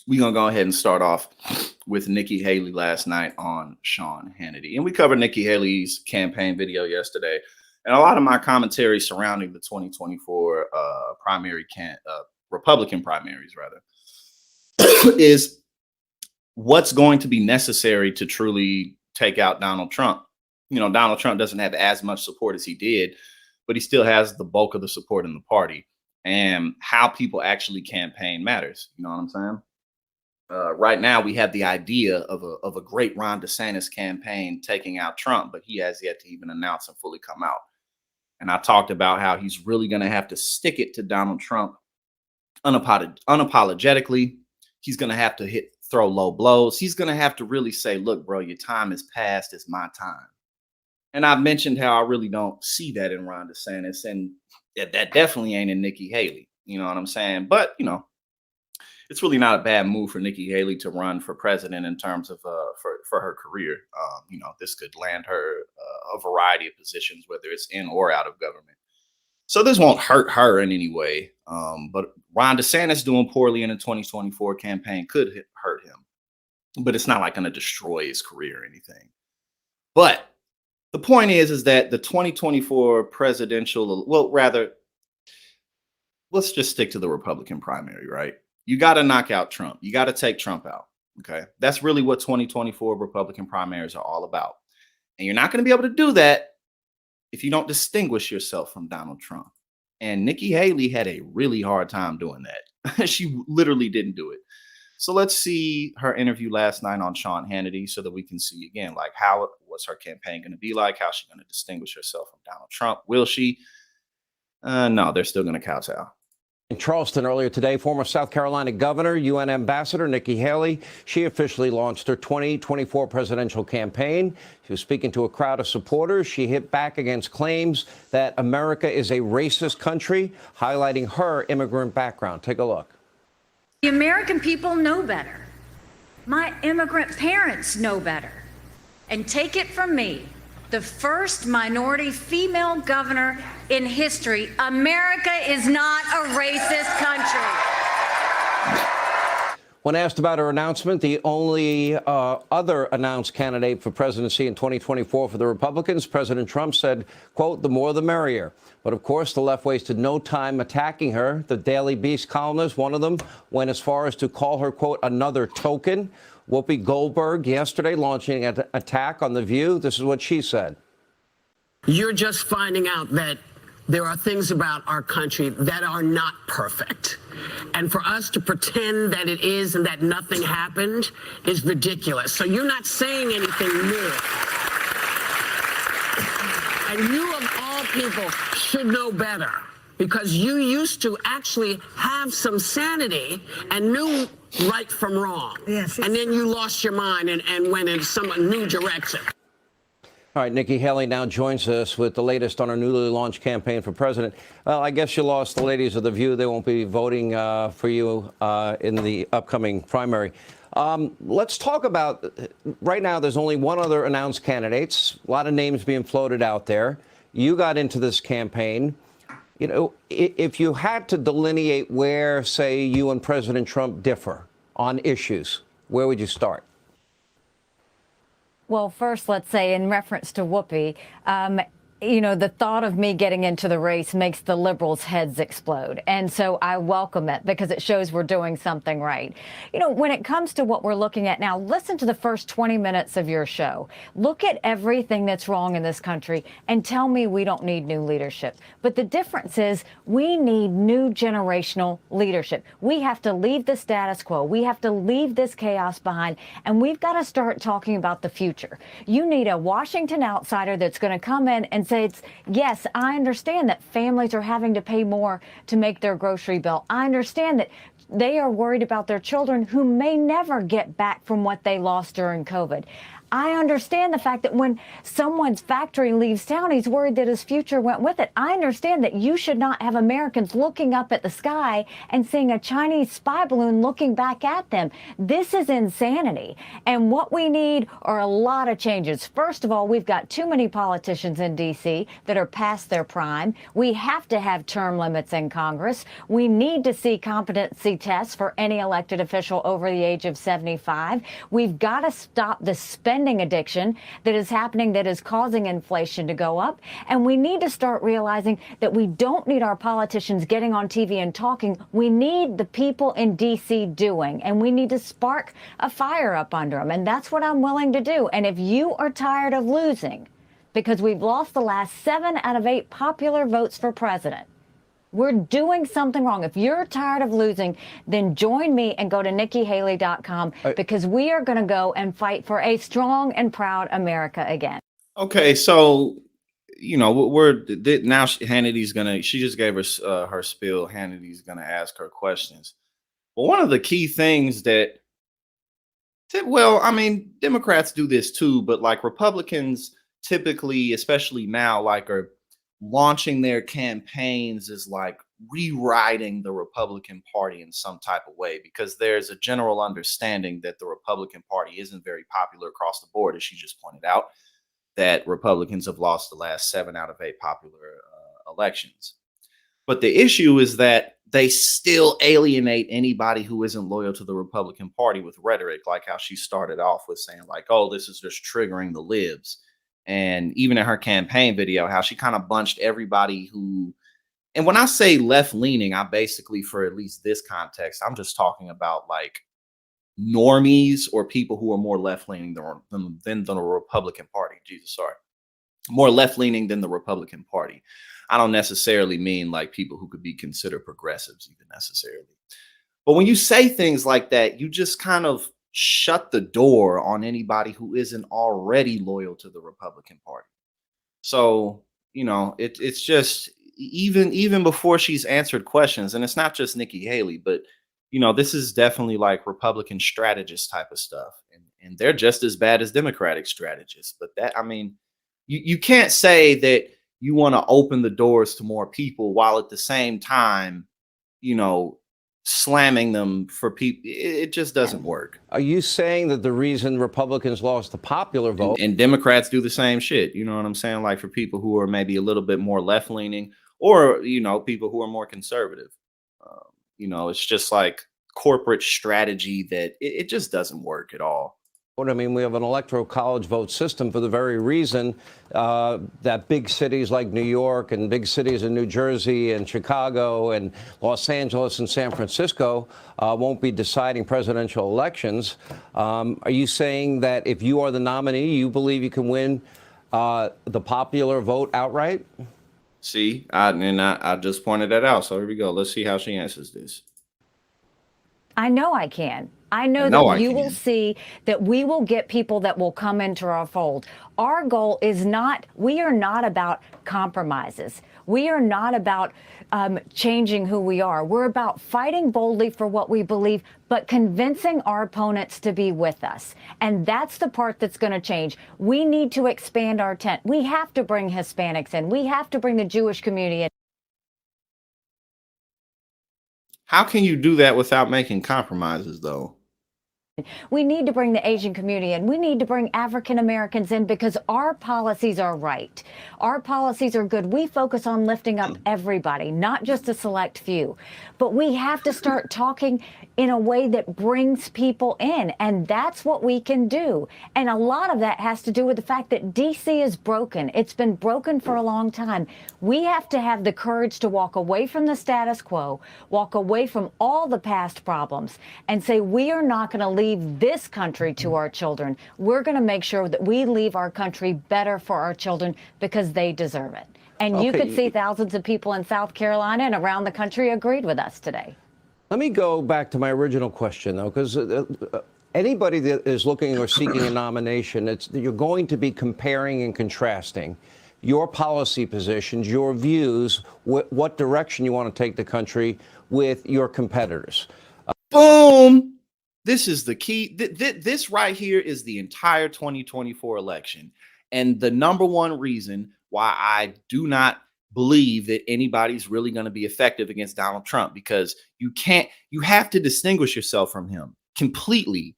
we're going to go ahead and start off with Nikki Haley last night on Sean Hannity. And we covered Nikki Haley's campaign video yesterday. And a lot of my commentary surrounding the 2024 Republican primaries, rather, is what's going to be necessary to truly take out Donald Trump. You know, Donald Trump doesn't have as much support as he did, but he still has the bulk of the support in the party. And how people actually campaign matters. You know what I'm saying? Right now, we have the idea of a great Ron DeSantis campaign taking out Trump, but he has yet to even announce and fully come out. And I talked about how he's really going to have to stick it to Donald Trump unapologetically. He's going to have to throw low blows. He's going to have to really say, look, bro, your time is past. It's my time. And I've mentioned how I really don't see that in Ron DeSantis. And that definitely ain't in Nikki Haley. You know what I'm saying? But, you know, it's really not a bad move for Nikki Haley to run for president in terms of for her career. You know, this could land her a variety of positions, whether it's in or out of government. So this won't hurt her in any way. But Ron DeSantis doing poorly in the 2024 campaign could hurt him. But it's not like going to destroy his career or anything. But the point is that the 2024 presidential, well, rather, let's just stick to the Republican primary, right? You got to knock out Trump. You got to take Trump out. Okay. That's really what 2024 Republican primaries are all about. And you're not going to be able to do that if you don't distinguish yourself from Donald Trump. And Nikki Haley had a really hard time doing that. She literally didn't do it. So let's see her interview last night on Sean Hannity so that we can see again, like, what's her campaign going to be like? How's she going to distinguish herself from Donald Trump? Will she? No, they're still going to kowtow. In Charleston earlier today, former South Carolina Governor, UN Ambassador Nikki Haley, she officially launched her 2024 presidential campaign. She was speaking to a crowd of supporters. She hit back against claims that America is a racist country, highlighting her immigrant background. Take a look. The American people know better. My immigrant parents know better. And take it from me, the first minority female governor in history, America is not a racist country. When asked about her announcement, the only other announced candidate for presidency in 2024 for the Republicans, President Trump said, quote, the more the merrier. But of course, the left wasted no time attacking her. The Daily Beast columnist, one of them, went as far as to call her, quote, another token. Whoopi Goldberg yesterday launching an attack on The View. This is what she said. You're just finding out that there are things about our country that are not perfect. And for us to pretend that it is and that nothing happened is ridiculous. So you're not saying anything new. And you, of all people, should know better, because you used to actually have some sanity and knew right from wrong. Yes. And then you lost your mind and went in some new direction. All right, Nikki Haley now joins us with the latest on her newly launched campaign for president. Well, I guess you lost the ladies of The View. They won't be voting for you in the upcoming primary. Let's talk about, right now, there's only one other announced candidate. A lot of names being floated out there. You got into this campaign. You know, if you had to delineate where, say, you and President Trump differ on issues, where would you start? Well, first, let's say in reference to Whoopi, you know, the thought of me getting into the race makes the liberals' heads explode. And so I welcome it because it shows we're doing something right. You know, when it comes to what we're looking at now, listen to the first 20 minutes of your show. Look at everything that's wrong in this country and tell me we don't need new leadership. But the difference is we need new generational leadership. We have to leave the status quo. We have to leave this chaos behind. And we've got to start talking about the future. You need a Washington outsider that's going to come in and say, yes, I understand that families are having to pay more to make their grocery bill. I understand that they are worried about their children who may never get back from what they lost during COVID. I understand the fact that when someone's factory leaves town, he's worried that his future went with it. I understand that you should not have Americans looking up at the sky and seeing a Chinese spy balloon looking back at them. This is insanity. And what we need are a lot of changes. First of all, we've got too many politicians in D.C. that are past their prime. We have to have term limits in Congress. We need to see competency tests for any elected official over the age of 75. We've got to stop the spending addiction that is happening, that is causing inflation to go up. And we need to start realizing that we don't need our politicians getting on TV and talking. We need the people in D.C. doing, and we need to spark a fire up under them. And that's what I'm willing to do. And if you are tired of losing, because we've lost the last 7 out of 8 popular votes for president, we're doing something wrong. If you're tired of losing, then join me and go to NikkiHaley.com, because we are going to go and fight for a strong and proud America again. Okay, so we're now. Hannity's gonna. She just gave us her spiel. Hannity's gonna ask her questions. Well, one of the key things that, well, I mean, Democrats do this too, but like Republicans typically, especially now, like are launching their campaigns is like rewriting the Republican Party in some type of way, because there's a general understanding that the Republican Party isn't very popular across the board, as she just pointed out, that Republicans have lost the last 7 out of 8 popular elections. But the issue is that they still alienate anybody who isn't loyal to the Republican Party with rhetoric, like how she started off with saying like, oh, this is just triggering the libs. And even in her campaign video, how she kind of bunched everybody who, and when I say left leaning, I basically, for at least this context, I'm just talking about like normies or people who are more left leaning than the Republican Party. Jesus, sorry. More left leaning than the Republican Party. I don't necessarily mean like people who could be considered progressives even necessarily. But when you say things like that, you just kind of shut the door on anybody who isn't already loyal to the Republican Party. So, it's just even before she's answered questions, and it's not just Nikki Haley, but this is definitely like Republican strategist type of stuff. And they're just as bad as Democratic strategists. But that, I mean, you can't say that you want to open the doors to more people while at the same time, slamming them for people. It just doesn't work. Are you saying that the reason Republicans lost the popular vote and Democrats do the same shit? You know what I'm saying? Like for people who are maybe a little bit more left leaning, or people who are more conservative. It's just like corporate strategy that it just doesn't work at all. I mean, we have an electoral college vote system for the very reason that big cities like New York and big cities in New Jersey and Chicago and Los Angeles and San Francisco won't be deciding presidential elections. Are you saying that if you are the nominee, you believe you can win the popular vote outright? See, I just pointed that out. So here we go. Let's see how she answers this. I know I can. I know that you will see that we will get people that will come into our fold. Our goal is not, we are not about compromises. We are not about changing who we are. We're about fighting boldly for what we believe, but convincing our opponents to be with us. And that's the part that's going to change. We need to expand our tent. We have to bring Hispanics in. We have to bring the Jewish community in. How can you do that without making compromises, though? We need to bring the Asian community in. We need to bring African Americans in, because our policies are right. Our policies are good. We focus on lifting up everybody, not just a select few. But we have to start talking in a way that brings people in, and that's what we can do. And a lot of that has to do with the fact that D.C. is broken. It's been broken for a long time. We have to have the courage to walk away from the status quo, walk away from all the past problems, and say we are not going to leave this country to our children. We're going to make sure that we leave our country better for our children, because they deserve it. And you could see thousands of people in South Carolina and around the country agreed with us today. Let me go back to my original question, though, because anybody that is looking or seeking a nomination, you're going to be comparing and contrasting your policy positions, your views, what direction you want to take the country with your competitors. Boom! This is the key. This right here is the entire 2024 election. And the number one reason why I do not believe that anybody's really going to be effective against Donald Trump, because you have to distinguish yourself from him completely.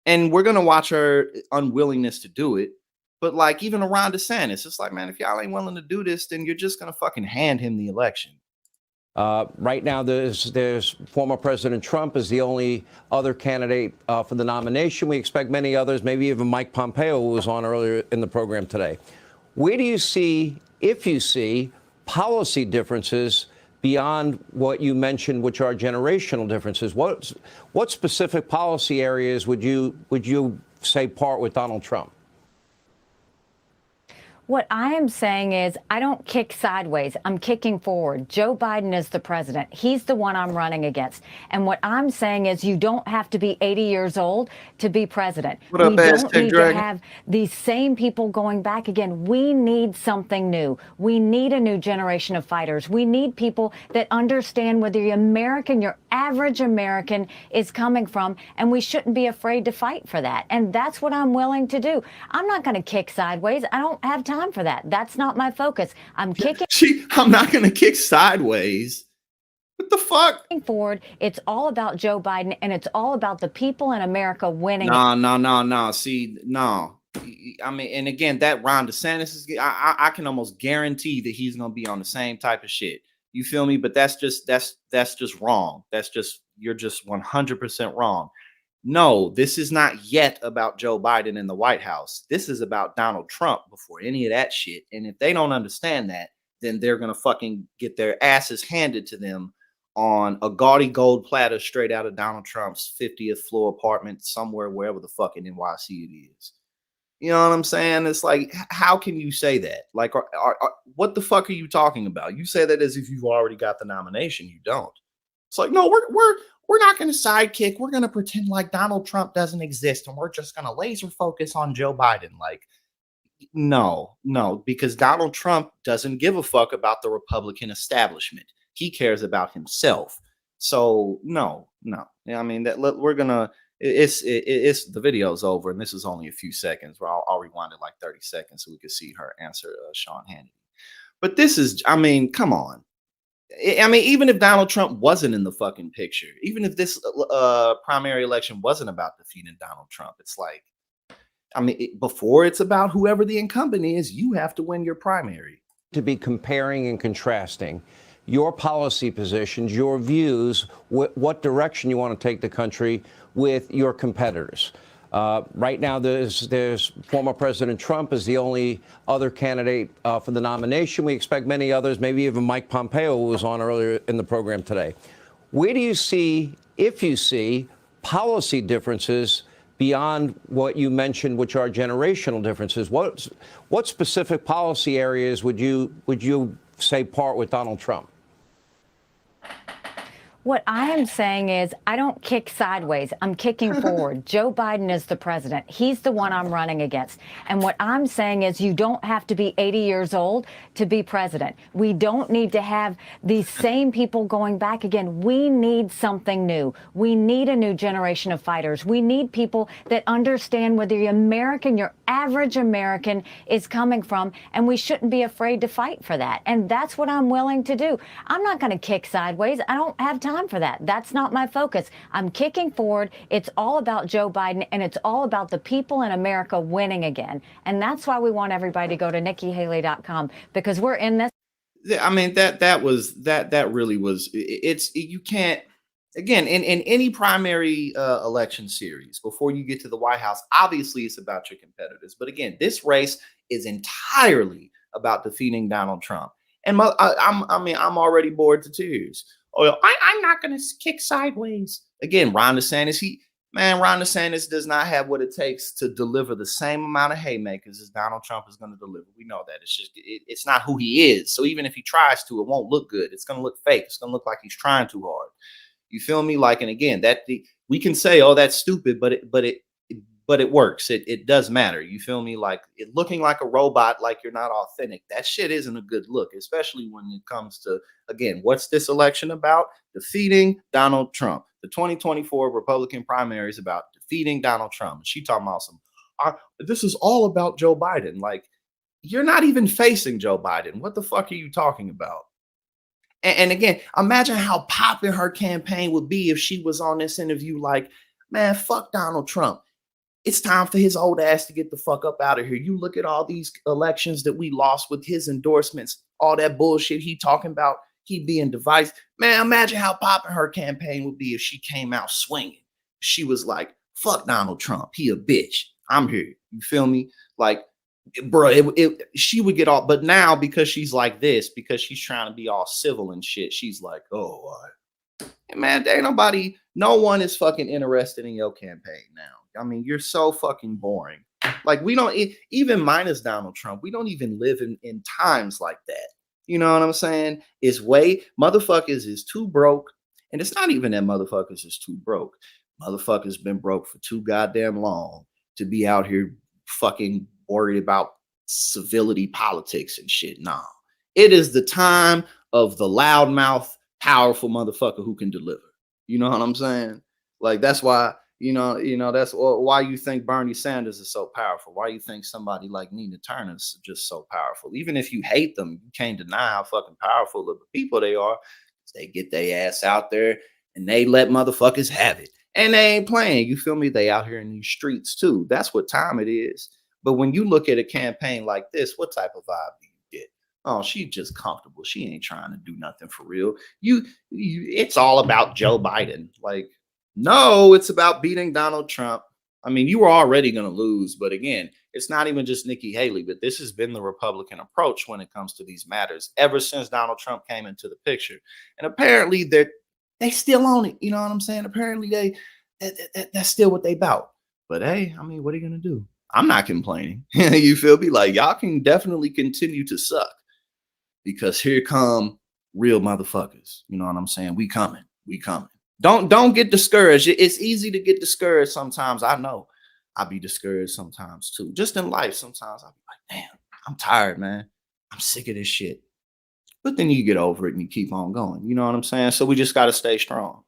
And we're going to watch her unwillingness to do it. But like even Ron DeSantis, it's like, man, if y'all ain't willing to do this, then you're just going to fucking hand him the election. Right now, there's former President Trump is the only other candidate for the nomination. We expect many others, maybe even Mike Pompeo, who was on earlier in the program today. Where do you see, if you see, policy differences beyond what you mentioned, which are generational differences? What specific policy areas would you say part with Donald Trump? What I am saying is I don't kick sideways. I'm kicking forward. Joe Biden is the president. He's the one I'm running against. And what I'm saying is you don't have to be 80 years old to be president. We don't need to have these same people going back again. We need something new. We need a new generation of fighters. We need people that understand where the American, your average American, is coming from. And we shouldn't be afraid to fight for that. And that's what I'm willing to do. I'm not going to kick sideways. I don't have time for that. That's not my focus. I'm kicking. I'm not going to kick sideways. What the fuck? Forward. It's all about Joe Biden, and it's all about the people in America winning. No. See, no. I mean, and again, that Ron DeSantis is. I can almost guarantee that he's going to be on the same type of shit. You feel me? But that's just wrong. You're just 100% wrong. No, this is not yet about Joe Biden in the White House. This is about Donald Trump before any of that shit. And if they don't understand that, then they're going to fucking get their asses handed to them on a gaudy gold platter straight out of Donald Trump's 50th floor apartment somewhere, wherever the fuck in NYC it is. You know what I'm saying? It's like, how can you say that? Like, what the fuck are you talking about? You say that as if you've already got the nomination. You don't. It's like, no, we're not going to sidekick. We're going to pretend like Donald Trump doesn't exist, and we're just going to laser focus on Joe Biden. Like, no, because Donald Trump doesn't give a fuck about the Republican establishment. He cares about himself. So no. I mean, we're gonna. It's the video's over, and this is only a few seconds. Where I'll rewind it like 30 seconds so we can see her answer Sean Hannity. But this is, I mean, come on. I mean, even if Donald Trump wasn't in the fucking picture, even if this primary election wasn't about defeating Donald Trump, it's like, I mean, before it's about whoever the incumbent is, you have to win your primary. To be comparing and contrasting your policy positions, your views, what direction you want to take the country with your competitors. Right now, there's former President Trump is the only other candidate for the nomination. We expect many others, maybe even Mike Pompeo, who was on earlier in the program today. Where do you see, if you see, policy differences beyond what you mentioned, which are generational differences? What specific policy areas would you say part with Donald Trump? What I am saying is I don't kick sideways. I'm kicking forward. Joe Biden is the president. He's the one I'm running against. And what I'm saying is you don't have to be 80 years old to be president. We don't need to have these same people going back again. We need something new. We need a new generation of fighters. We need people that understand where the American, your average American, is coming from. And we shouldn't be afraid to fight for that. And that's what I'm willing to do. I'm not going to kick sideways. I don't have time for that. That's not my focus. I'm kicking forward. It's all about Joe Biden, and it's all about the people in America winning again. And that's why we want everybody to go to NikkiHaley.com, because we're in this. I mean, that really was, you can't, again, in any primary election series, before you get to the White House, obviously it's about your competitors. But again, this race is entirely about defeating Donald Trump. And I'm already bored to tears. Oh, I'm not going to kick sideways. Again, Ron DeSantis, Ron DeSantis does not have what it takes to deliver the same amount of haymakers as Donald Trump is going to deliver. We know that. It's just, it's not who he is. So even if he tries to, it won't look good. It's going to look fake. It's going to look like he's trying too hard. You feel me? Like, and again, we can say, oh, that's stupid, but but it works. It does matter. You feel me? Like it looking like a robot, like you're not authentic. That shit isn't a good look, especially when it comes to, again, what's this election about? Defeating Donald Trump. The 2024 Republican primary is about defeating Donald Trump. She talking about some, this is all about Joe Biden. Like, you're not even facing Joe Biden. What the fuck are you talking about? And again, imagine how popping her campaign would be if she was on this interview like, man, fuck Donald Trump. It's time for his old ass to get the fuck up out of here. You look at all these elections that we lost with his endorsements, all that bullshit he talking about, he being divisive. Man, imagine how popping her campaign would be if she came out swinging. She was like, fuck Donald Trump. He a bitch. I'm here. You feel me? Like, bro, she would get all, but now because she's like this, because she's trying to be all civil and shit, she's like, oh, man, there ain't nobody, no one is fucking interested in your campaign now. I mean, you're so fucking boring. Like, we don't, even minus Donald Trump, we don't even live in times like that. You know what I'm saying? It's way, motherfuckers is too broke. And it's not even that motherfuckers is too broke. Motherfuckers been broke for too goddamn long to be out here fucking worried about civility politics and shit. Nah, it is the time of the loudmouth, powerful motherfucker who can deliver. You know what I'm saying? Like, that's why, that's why you think Bernie Sanders is so powerful. Why you think somebody like Nina Turner is just so powerful. Even if you hate them, you can't deny how fucking powerful of the people they are. They get their ass out there and they let motherfuckers have it. And they ain't playing. You feel me? They out here in these streets too. That's what time it is. But when you look at a campaign like this, what type of vibe do you get? Oh, she's just comfortable. She ain't trying to do nothing for real. It's all about Joe Biden. Like, no, it's about beating Donald Trump. I mean, you were already going to lose. But again, it's not even just Nikki Haley, but this has been the Republican approach when it comes to these matters ever since Donald Trump came into the picture. And apparently they still own it. You know what I'm saying? Apparently that's still what they about. But hey, I mean, what are you going to do? I'm not complaining. You feel me? Like, y'all can definitely continue to suck because here come real motherfuckers. You know what I'm saying? We coming. Don't get discouraged. It's easy to get discouraged sometimes. I know I'll be discouraged sometimes too. Just in life, sometimes I'll be like, damn, I'm tired, man. I'm sick of this shit. But then you get over it and you keep on going. You know what I'm saying? So we just got to stay strong.